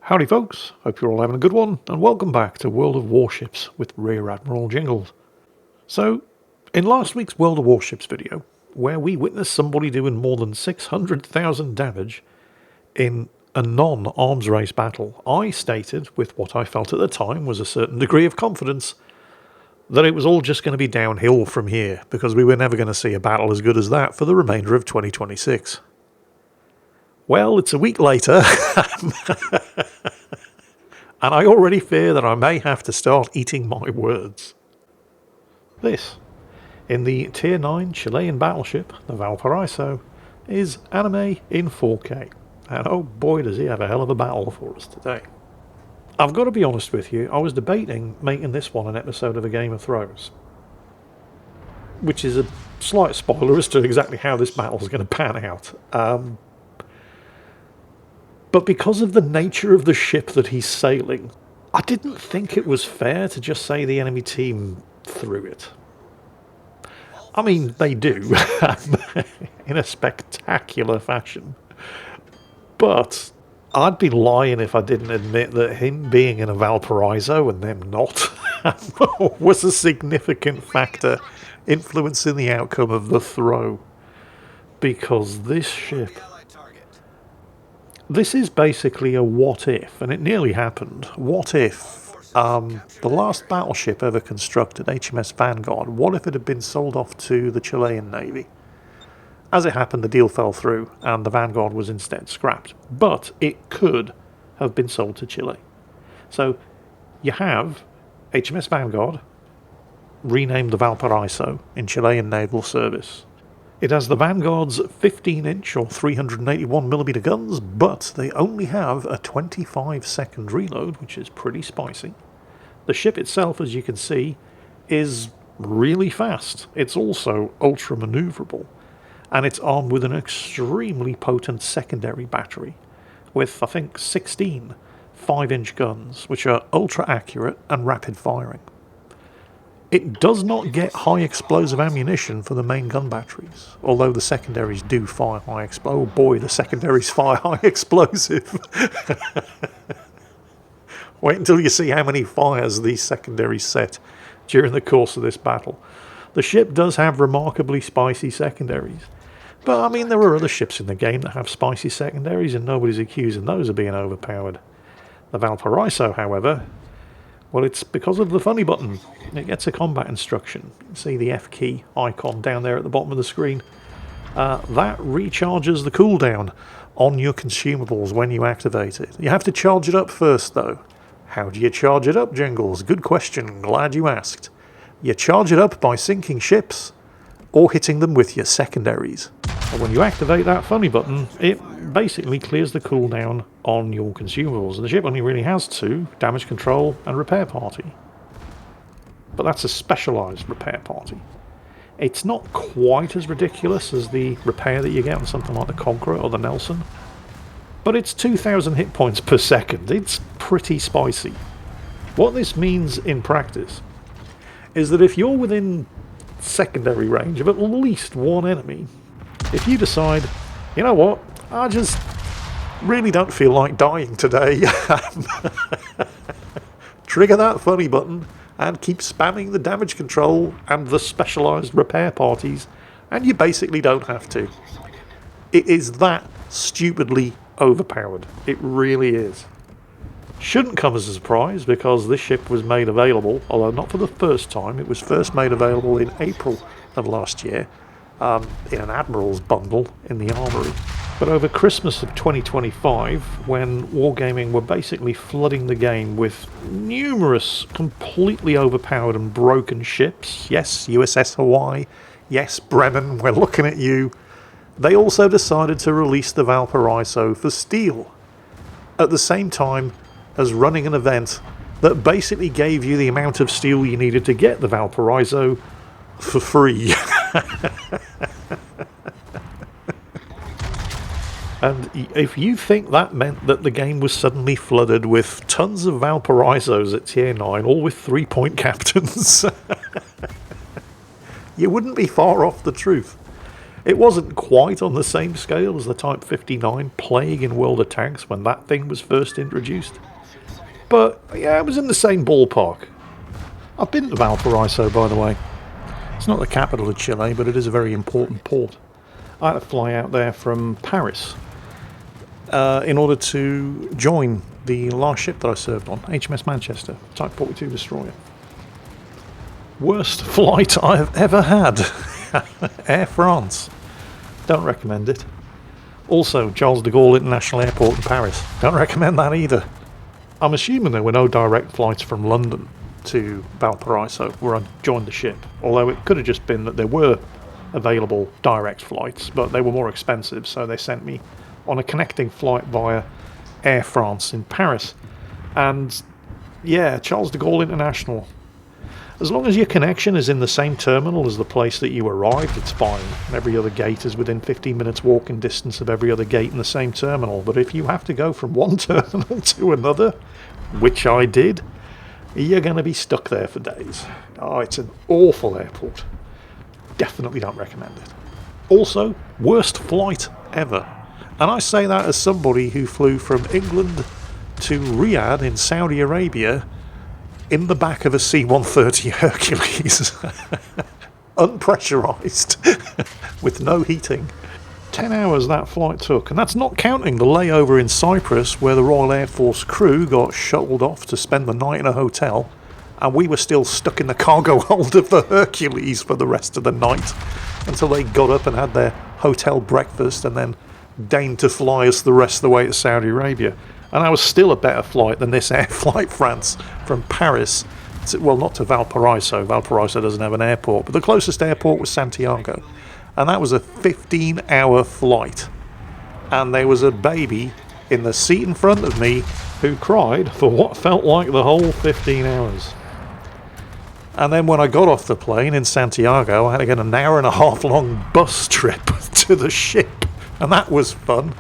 Howdy folks, hope you're all having a good one, and welcome back to World of Warships with Rear Admiral Jingles. So, in last week's World of Warships video, where we witnessed somebody doing more than 600,000 damage in a non-arms race battle, I stated, with what I felt at the time was a certain degree of confidence, that it was all just going to be downhill from here, because we were never going to see a battle as good as that for the remainder of 2026. Well, it's a week later, and I already fear that I may have to start eating my words. This, in the Tier 9 Chilean battleship, the Valparaiso, is anime in 4K, and oh boy does he have a hell of a battle for us today. I've got to be honest with you, I was debating making this one an episode of A Game of Thrones, which is a slight spoiler as to exactly how this battle is going to pan out. But because of the nature of the ship that he's sailing, I didn't think it was fair to just say the enemy team threw it. I mean, they do, in a spectacular fashion. But I'd be lying if I didn't admit that him being in a Valparaiso and them not was a significant factor influencing the outcome of the throw. Because this ship... This is basically a what if, and it nearly happened. What if the last battleship ever constructed, HMS Vanguard, what if it had been sold off to the Chilean Navy? As it happened, the deal fell through, and the Vanguard was instead scrapped. But it could have been sold to Chile. So you have HMS Vanguard, renamed the Valparaiso, in Chilean naval service. It has the Vanguard's 15-inch or 381mm guns, but they only have a 25-second reload, which is pretty spicy. The ship itself, as you can see, is really fast. It's also ultra-maneuverable, and it's armed with an extremely potent secondary battery, with, I think, 16 5-inch guns, which are ultra-accurate and rapid-firing. It does not get high explosive ammunition for the main gun batteries, although the secondaries do fire high explosive. Oh boy, the secondaries fire high explosive. Wait until you see how many fires these secondaries set during the course of this battle. The ship does have remarkably spicy secondaries, but I mean there are other ships in the game that have spicy secondaries and nobody's accusing those of being overpowered. The Valparaiso, however... Well, it's because of the funny button. It gets a combat instruction. You can see the F key icon down there at the bottom of the screen. That recharges the cooldown on your consumables when you activate it. You have to charge it up first, though. How do you charge it up, Jingles? Good question. Glad you asked. You charge it up by sinking ships or hitting them with your secondaries. And when you activate that funny button, it basically clears the cooldown on your consumables. And the ship only really has two: damage control and repair party. But that's a specialised repair party. It's not quite as ridiculous as the repair that you get on something like the Conqueror or the Nelson, but it's 2,000 hit points per second. It's pretty spicy. What this means in practice is that if you're within secondary range of at least one enemy, if you decide, you know what, I just really don't feel like dying today, trigger that funny button and keep spamming the damage control and the specialised repair parties, and you basically don't have to. It is that stupidly overpowered. It really is. Shouldn't come as a surprise, because this ship was made available, although not for the first time. It was first made available in April of last year, in an Admiral's bundle in the Armoury. But over Christmas of 2025, when Wargaming were basically flooding the game with numerous completely overpowered and broken ships, yes, USS Hawaii, yes, Bremen, we're looking at you, they also decided to release the Valparaiso for steel, at the same time as running an event that basically gave you the amount of steel you needed to get the Valparaiso for free. And if you think that meant that the game was suddenly flooded with tons of Valparaisos at Tier 9, all with 3-point captains, you wouldn't be far off the truth. It wasn't quite on the same scale as the Type 59 plague in World of Tanks when that thing was first introduced. But, yeah, it was in the same ballpark. I've been to Valparaiso, by the way. It's not the capital of Chile, but it is a very important port. I had to fly out there from Paris in order to join the last ship that I served on, HMS Manchester, Type 42 destroyer. Worst flight I've ever had. Air France. Don't recommend it. Also, Charles de Gaulle International Airport in Paris. Don't recommend that either. I'm assuming there were no direct flights from London to Valparaiso where I joined the ship, although it could have just been that there were available direct flights, but they were more expensive, so they sent me on a connecting flight via Air France in Paris. And yeah, Charles de Gaulle International. As long as your connection is in the same terminal as the place that you arrived, it's fine. Every other gate is within 15 minutes walking distance of every other gate in the same terminal. But if you have to go from one terminal to another, which I did, you're going to be stuck there for days. Oh, it's an awful airport. Definitely don't recommend it. Also, worst flight ever. And I say that as somebody who flew from England to Riyadh in Saudi Arabia in the back of a C-130 Hercules. Unpressurized, with no heating. 10 hours that flight took, and that's not counting the layover in Cyprus where the Royal Air Force crew got shuttled off to spend the night in a hotel, and we were still stuck in the cargo hold of the Hercules for the rest of the night until they got up and had their hotel breakfast and then deigned to fly us the rest of the way to Saudi Arabia. And that was still a better flight than this Air Flight France from Paris to, well, not to Valparaiso. Valparaiso doesn't have an airport, but the closest airport was Santiago. And that was a 15-hour flight. And there was a baby in the seat in front of me who cried for what felt like the whole 15 hours. And then when I got off the plane in Santiago, I had to get an hour and a half long bus trip to the ship. And that was fun.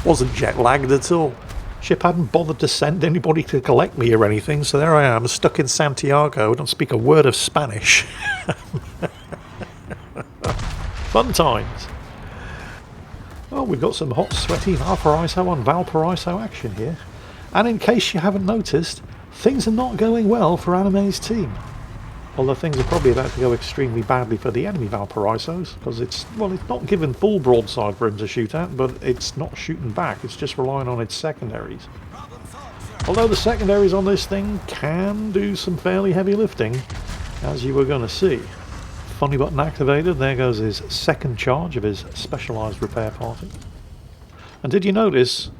Wasn't jet lagged at all. Ship hadn't bothered to send anybody to collect me or anything, so there I am, stuck in Santiago. I don't speak a word of Spanish. Fun times. Well, we've got some hot, sweaty Valparaiso on Valparaiso action here. And in case you haven't noticed, things are not going well for Anime's team. Although things are probably about to go extremely badly for the enemy Valparaisos, because it's not given full broadside for him to shoot at, but it's not shooting back, it's just relying on its secondaries. Although the secondaries on this thing can do some fairly heavy lifting, as you were going to see. Funny button activated, there goes his second charge of his specialised repair party. And did you notice,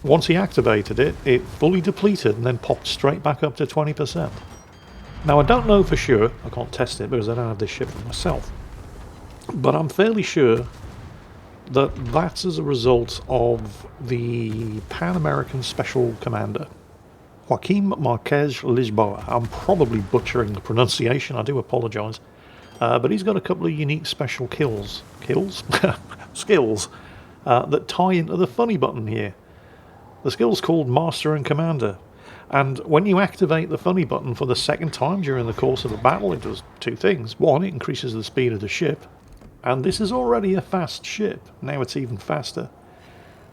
once he activated it, it fully depleted and then popped straight back up to 20%. Now, I don't know for sure, I can't test it because I don't have this ship for myself, but I'm fairly sure that that's as a result of the Pan American Special Commander, Joaquim Marquez Lisboa. I'm probably butchering the pronunciation, I do apologise, but he's got a couple of unique special skills that tie into the funny button here. The skill's called Master and Commander. And when you activate the funny button for the second time during the course of a battle, it does two things. One, it increases the speed of the ship. And this is already a fast ship. Now it's even faster.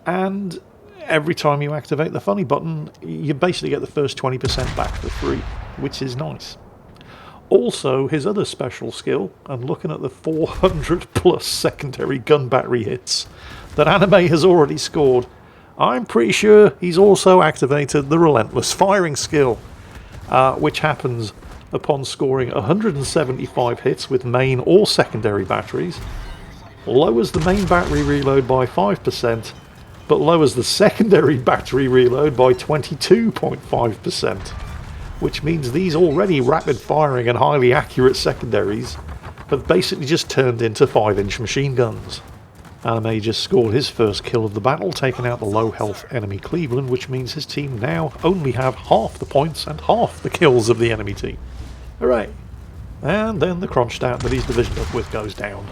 And every time you activate the funny button, you basically get the first 20% back for free, which is nice. Also, his other special skill, and looking at the 400 plus secondary gun battery hits that Anime has already scored, I'm pretty sure he's also activated the Relentless Firing skill, which happens upon scoring 175 hits with main or secondary batteries, lowers the main battery reload by 5%, but lowers the secondary battery reload by 22.5%, which means these already rapid firing and highly accurate secondaries have basically just turned into 5-inch machine guns. Anime just scored his first kill of the battle, taking out the low health enemy Cleveland, which means his team now only have half the points and half the kills of the enemy team. Hooray! And then the Kronstadt that he's divisioned up with goes down.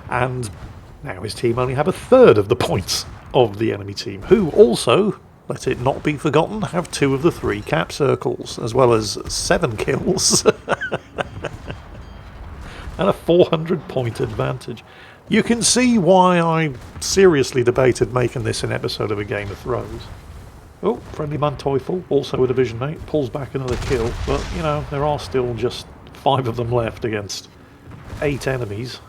And now his team only have a third of the points of the enemy team, who also, let it not be forgotten, have 2 of the 3 cap circles, as well as 7 kills. And a 400 point advantage. You can see why I seriously debated making this an episode of A Game of Thrones. Oh, friendly man Teufel, also a Division 8, pulls back another kill, but, you know, there are still just 5 of them left against 8 enemies.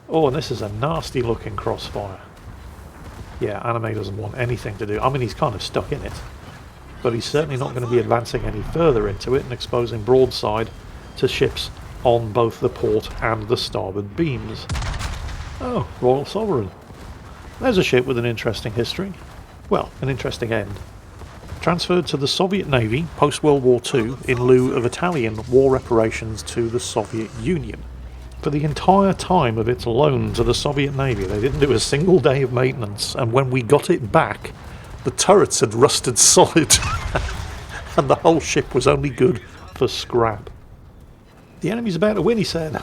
Oh, and this is a nasty looking crossfire. Yeah, Anime doesn't want anything to do. I mean, he's kind of stuck in it, but he's certainly not going to be advancing any further into it and exposing broadside to ships on both the port and the starboard beams. Oh, Royal Sovereign. There's a ship with an interesting history. Well, an interesting end. Transferred to the Soviet Navy post-World War II in lieu of Italian war reparations to the Soviet Union. For the entire time of its loan to the Soviet Navy, they didn't do a single day of maintenance, and when we got it back, the turrets had rusted solid, and the whole ship was only good for scrap. The enemy's about to win, he said.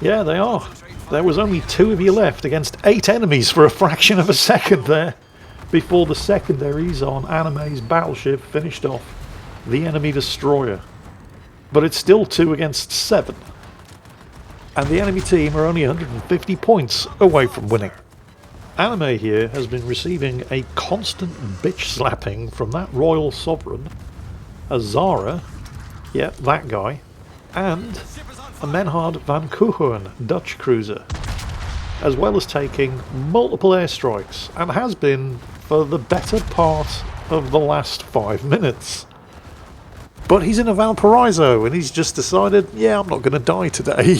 Yeah, they are. There was only 2 of you left against 8 enemies for a fraction of a second there, before the secondaries on Anime's battleship finished off the enemy destroyer. But it's still 2 against 7. And the enemy team are only 150 points away from winning. Anime here has been receiving a constant bitch slapping from that Royal Sovereign, a Zara, yeah, that guy, and a Menhard van Kuhoorn Dutch cruiser, as well as taking multiple airstrikes, and has been for the better part of the last 5 minutes. But he's in a Valparaiso, and he's just decided, yeah, I'm not going to die today.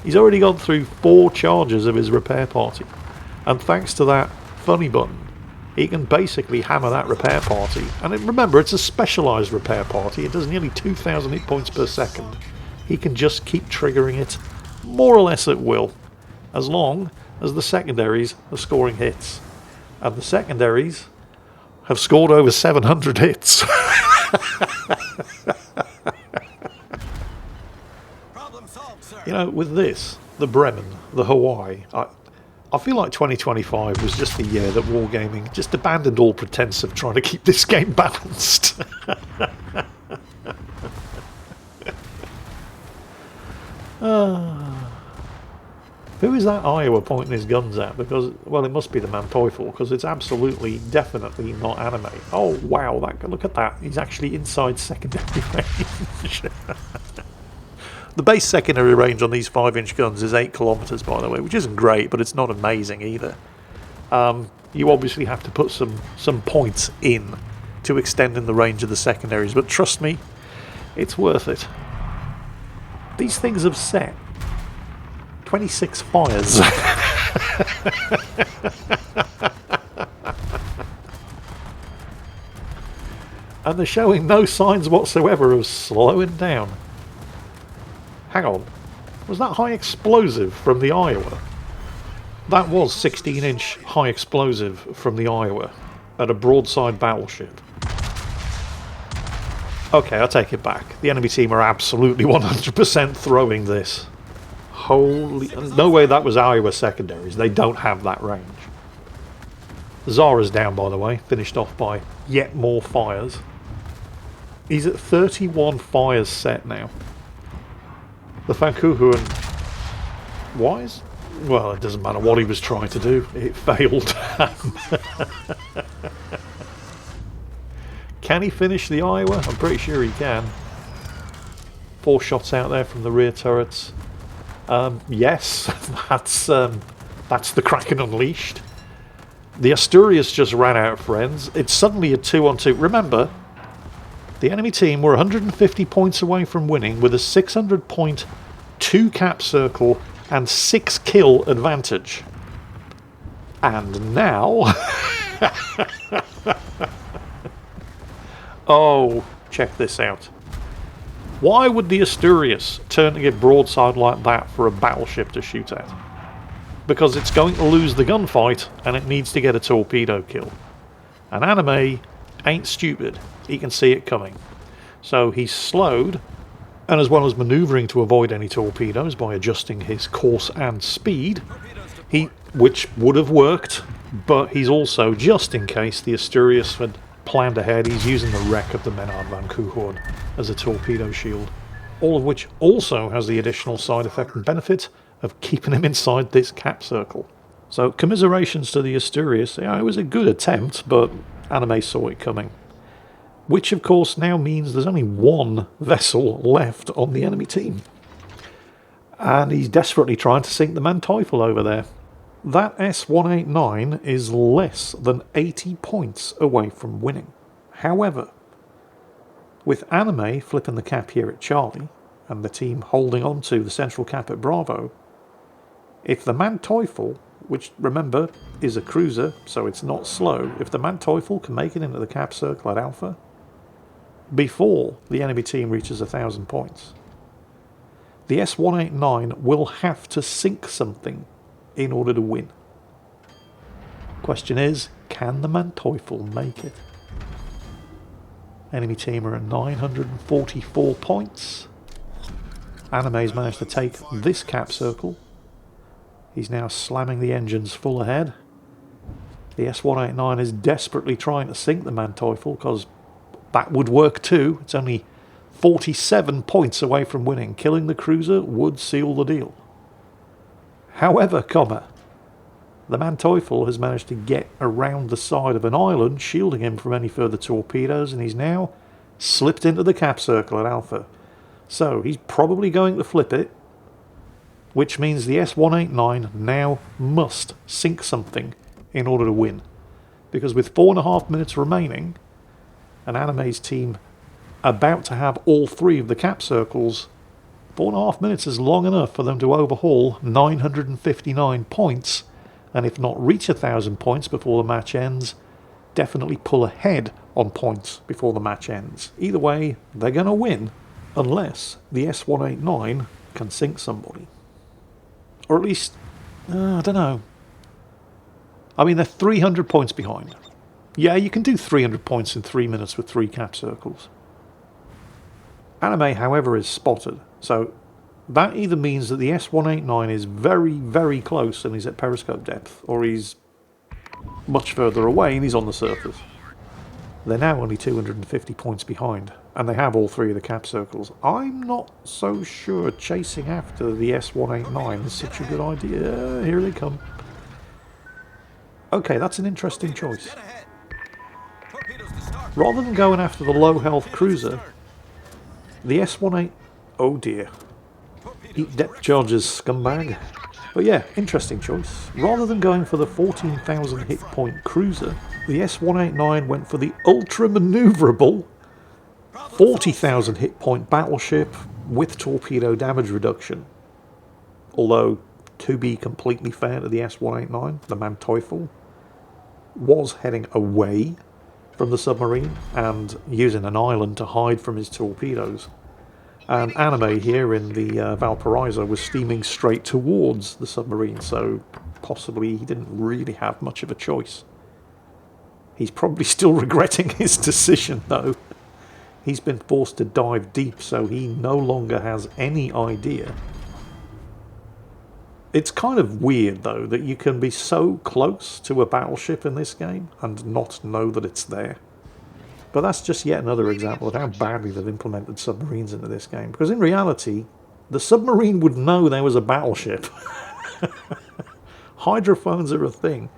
He's already gone through 4 charges of his repair party, and thanks to that funny button, he can basically hammer that repair party. And remember, it's a specialised repair party. It does nearly 2,000 hit points per second. He can just keep triggering it more or less at will, as long as the secondaries are scoring hits. And the secondaries have scored over 700 hits. Problem solved, sir. You know, with this, the Bremen, the Hawaii, I feel like 2025 was just the year that Wargaming just abandoned all pretense of trying to keep this game balanced. Who is that Iowa pointing his guns at? Because, well, it must be the man Teufel, because it's absolutely, definitely not Anime. Oh, wow, look at that. He's actually inside secondary range. The base secondary range on these 5-inch guns is 8 kilometers, by the way, which isn't great, but it's not amazing either. You obviously have to put some points in to extend in the range of the secondaries, but trust me, it's worth it. These things have set 26 fires. And they're showing no signs whatsoever of slowing down. Hang on, was that high explosive from the Iowa? That was 16-inch high explosive from the Iowa at a broadside battleship. Okay, I take it back. The enemy team are absolutely 100% throwing this. Holy... No way that was Iowa secondaries. They don't have that range. Zara's down, by the way. Finished off by yet more fires. He's at 31 fires set now. The Vancouver wise? Well, it doesn't matter what he was trying to do. It failed. Can he finish the Iowa? I'm pretty sure he can. 4 shots out there from the rear turrets. Yes, that's the Kraken Unleashed. The Asturias just ran out of friends. It's suddenly a 2-on-2. Remember, the enemy team were 150 points away from winning with a 600-point 2-cap circle and 6-kill advantage. And now... Oh, check this out. Why would the Asturias turn to get broadside like that for a battleship to shoot at? Because it's going to lose the gunfight and it needs to get a torpedo kill. And Anime ain't stupid. He can see it coming. So he's slowed, and as well as manoeuvring to avoid any torpedoes by adjusting his course and speed, which would have worked, but he's also, just in case the Asturias had planned ahead, he's using the wreck of the Menard van Kuhoorn as a torpedo shield. all of which also has the additional side effect and benefit of keeping him inside this cap circle. So commiserations to the Asturias. Yeah, it was a good attempt, but Anime saw it coming. Which of course now means there's only one vessel left on the enemy team. And he's desperately trying to sink the Manteuffel over there. That S189 is less than 80 points away from winning. However, with Anime flipping the cap here at Charlie, and the team holding on to the central cap at Bravo, if the Manteuffel, which remember is a cruiser, so it's not slow, if the Manteuffel can make it into the cap circle at Alpha before the enemy team reaches 1,000 points, the S189 will have to sink something in order to win. Question is, can the Manteuffel make it? Enemy team are at 944 points. Anime's managed to take this cap circle. He's now slamming the engines full ahead. The S189 is desperately trying to sink the Manteuffel because that would work too. It's only 47 points away from winning. Killing the cruiser would seal the deal. However, the Manteuffel has managed to get around the side of an island, shielding him from any further torpedoes, and he's now slipped into the cap circle at Alpha. So he's probably going to flip it, which means the S189 now must sink something in order to win. Because with 4.5 minutes remaining, and Anime's team about to have all three of the cap circles, 4.5 minutes is long enough for them to overhaul 959 points, and if not reach 1,000 points before the match ends, definitely pull ahead on points before the match ends. Either way, they're going to win, unless the S189 can sink somebody. Or at least, I don't know. I mean, they're 300 points behind. Yeah, you can do 300 points in 3 minutes with 3 cap circles. Anime, however, is spotted, so that either means that the S189 is very, very close and he's at periscope depth, or he's much further away and he's on the surface. They're now only 250 points behind, and they have all 3 of the cap circles. I'm not so sure chasing after the S189 is such a good idea. Here they come. Okay, that's an interesting choice. Rather than going after the low health cruiser, the S189... Oh dear. Eat depth charges, scumbag. But yeah, interesting choice. Rather than going for the 14,000 hit point cruiser, the S189 went for the ultra maneuverable 40,000 hit point battleship with torpedo damage reduction. Although, to be completely fair to the S189, the Manteuffel was heading away from the submarine and using an island to hide from his torpedoes. And Anime here in the Valparaiso was steaming straight towards the submarine, so possibly he didn't really have much of a choice. He's probably still regretting his decision, though. He's been forced to dive deep, so he no longer has any idea. It's kind of weird, though, that you can be so close to a battleship in this game and not know that it's there. But that's just yet another example of how badly they've implemented submarines into this game. Because in reality, the submarine would know there was a battleship. Hydrophones are a thing.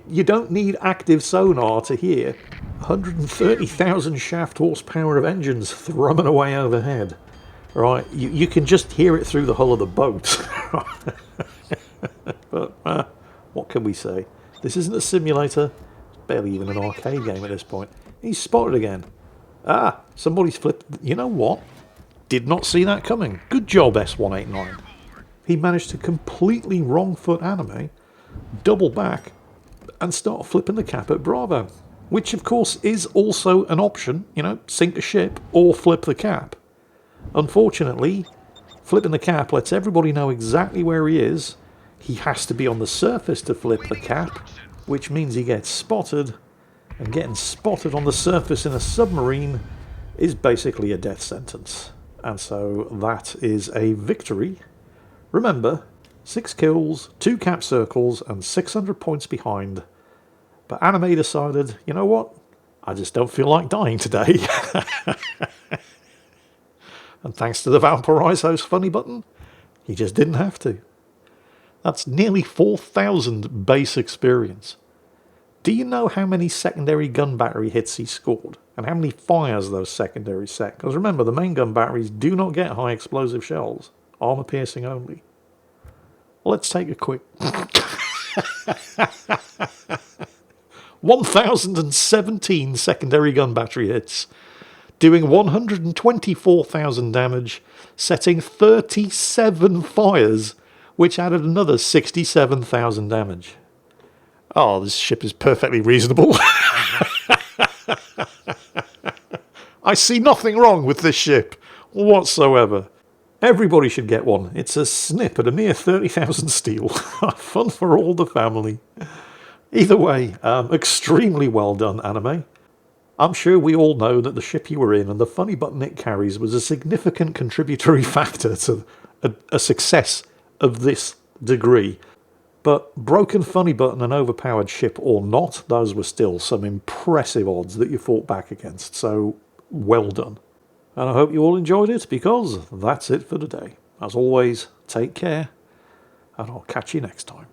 You don't need active sonar to hear 130,000 shaft horsepower of engines thrumming away overhead. Right? You can just hear it through the hull of the boat. But what can we say? This isn't a simulator. It's barely even an arcade game at this point. He's spotted again. Ah, somebody's flipped. You know what? Did not see that coming. Good job, S189. He managed to completely wrong foot Anime, double back, and start flipping the cap at Bravo. Which, of course, is also an option. You know, sink a ship or flip the cap. Unfortunately, flipping the cap lets everybody know exactly where he is. He has to be on the surface to flip the cap, which means he gets spotted. And getting spotted on the surface in a submarine is basically a death sentence. And so that is a victory. Remember, 6 kills, 2 cap circles, and 600 points behind. But Anime decided, you know what? I just don't feel like dying today. And thanks to the Valparaiso's funny button, he just didn't have to. That's nearly 4,000 base experience. Do you know how many secondary gun battery hits he scored? And how many fires those secondaries set? Because remember, the main gun batteries do not get high explosive shells. Armor piercing only. Let's take a quick... 1,017 secondary gun battery hits, doing 124,000 damage, setting 37 fires, which added another 67,000 damage. Oh, this ship is perfectly reasonable. I see nothing wrong with this ship whatsoever. Everybody should get one. It's a snip at a mere 30,000 steel. Fun for all the family. Either way, extremely well done, anime. I'm sure we all know that the ship you were in and the funny button it carries was a significant contributory factor to a success of this degree. But broken funny button and overpowered ship or not, those were still some impressive odds that you fought back against. So, well done. And I hope you all enjoyed it, because that's it for today. As always, take care, and I'll catch you next time.